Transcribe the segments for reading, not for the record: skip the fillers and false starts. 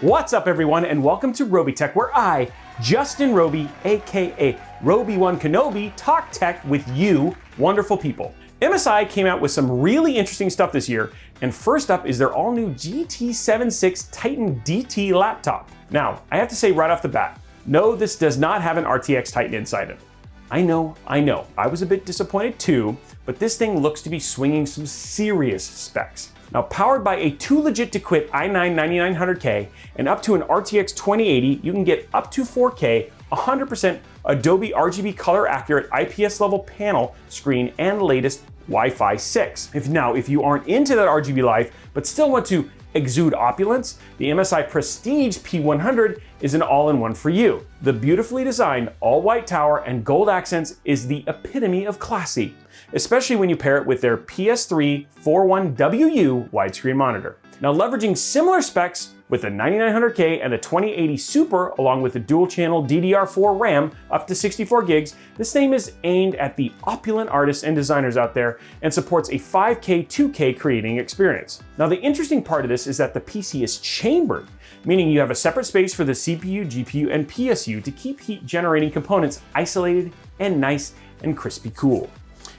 What's up everyone, and welcome to Robeytech, where I, Justin Robey, aka Robey-Wan Kenobi, talk tech with you wonderful people. MSI came out with some really interesting stuff this year, and first up is their all-new GT76 Titan DT laptop. Now, I have to say right off the bat, no, this does not have an RTX Titan inside it. I know, I was a bit disappointed too, but this thing looks to be swinging some serious specs. Now, powered by a too legit to quit i9-9900K and up to an RTX 2080, you can get up to 4K, 100% Adobe RGB color accurate IPS level panel screen and latest Wi-Fi 6. If you aren't into that RGB life, but still want to exude opulence, the MSI Prestige P100 is an all-in-one for you. The beautifully designed all-white tower and gold accents is the epitome of classy, especially when you pair it with their PS3 41WU widescreen monitor. Now, leveraging similar specs with the 9900K and the 2080 Super, along with the dual-channel DDR4 RAM up to 64 gigs, this thing is aimed at the opulent artists and designers out there and supports a 5K, 2K creating experience. Now, the interesting part of this is that the PC is chambered, meaning you have a separate space for the CPU, GPU, and PSU to keep heat-generating components isolated and nice and crispy cool.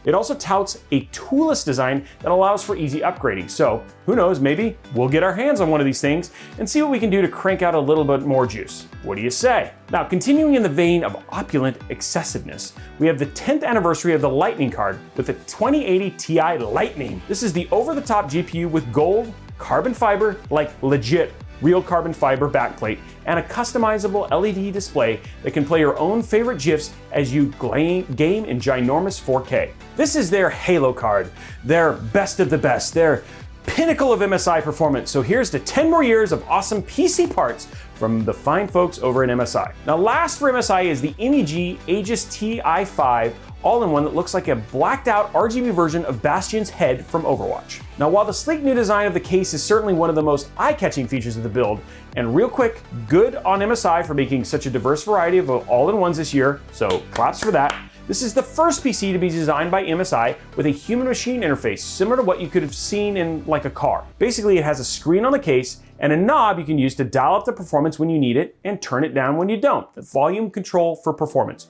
It also touts a toolless design that allows for easy upgrading. So who knows, maybe we'll get our hands on one of these things and see what we can do to crank out a little bit more juice. What do you say? Now, continuing in the vein of opulent excessiveness, we have the 10th anniversary of the Lightning card with the 2080 Ti Lightning. This is the over-the-top GPU with gold, carbon fiber, like legit real carbon fiber backplate, and a customizable LED display that can play your own favorite GIFs as you game in ginormous 4K. This is their Halo card, their best of the best, their pinnacle of MSI performance. So here's to 10 more years of awesome PC parts from the fine folks over at MSI. Now, last for MSI is the MEG Aegis Ti5 all-in-one that looks like a blacked out RGB version of Bastion's head from Overwatch. Now, while the sleek new design of the case is certainly one of the most eye-catching features of the build, and real quick, good on MSI for making such a diverse variety of all-in-ones this year, so claps for that. This is the first PC to be designed by MSI with a human-machine interface, similar to what you could have seen in like a car. Basically, it has a screen on the case and a knob you can use to dial up the performance when you need it and turn it down when you don't. The volume control for performance.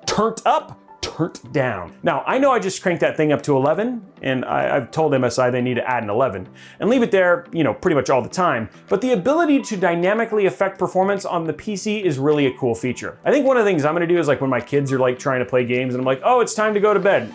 Turned up, turned down. Now, I know I just cranked that thing up to 11, and I've told MSI they need to add an 11 and leave it there, pretty much all the time. But the ability to dynamically affect performance on the PC is really a cool feature. I think one of the things I'm gonna do is like when my kids are like trying to play games and I'm like, oh, it's time to go to bed.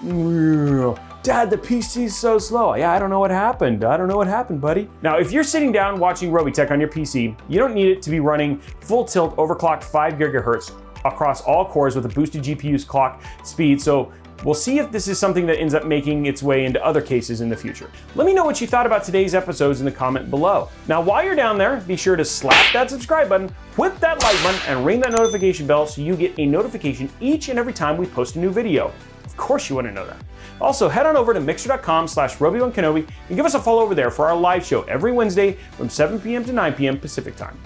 Dad, the PC's so slow. Yeah, I don't know what happened. Buddy. Now, if you're sitting down watching Robeytech on your PC, you don't need it to be running full tilt overclocked 5 gigahertz across all cores with a boosted GPU's clock speed, so we'll see if this is something that ends up making its way into other cases in the future. Let me know what you thought about today's episodes in the comment below. Now, while you're down there, be sure to slap that subscribe button, whip that like button, and ring that notification bell so you get a notification each and every time we post a new video. Of course you want to know that. Also, head on over to mixer.com/Robey1Kenobi and give us a follow over there for our live show every Wednesday from 7 p.m. to 9 p.m. Pacific time.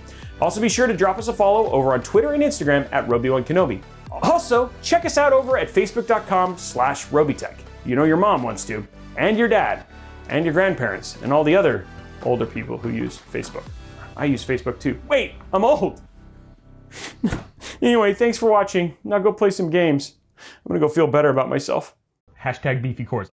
Also, be sure to drop us a follow over on Twitter and Instagram at Robey1Kenobi. Also, check us out over at Facebook.com/Robeytech. You know your mom wants to, and your dad, and your grandparents, and all the other older people who use Facebook. I use Facebook too. Wait, I'm old. Anyway, thanks for watching. Now go play some games. I'm gonna go feel better about myself. #BeefyCores.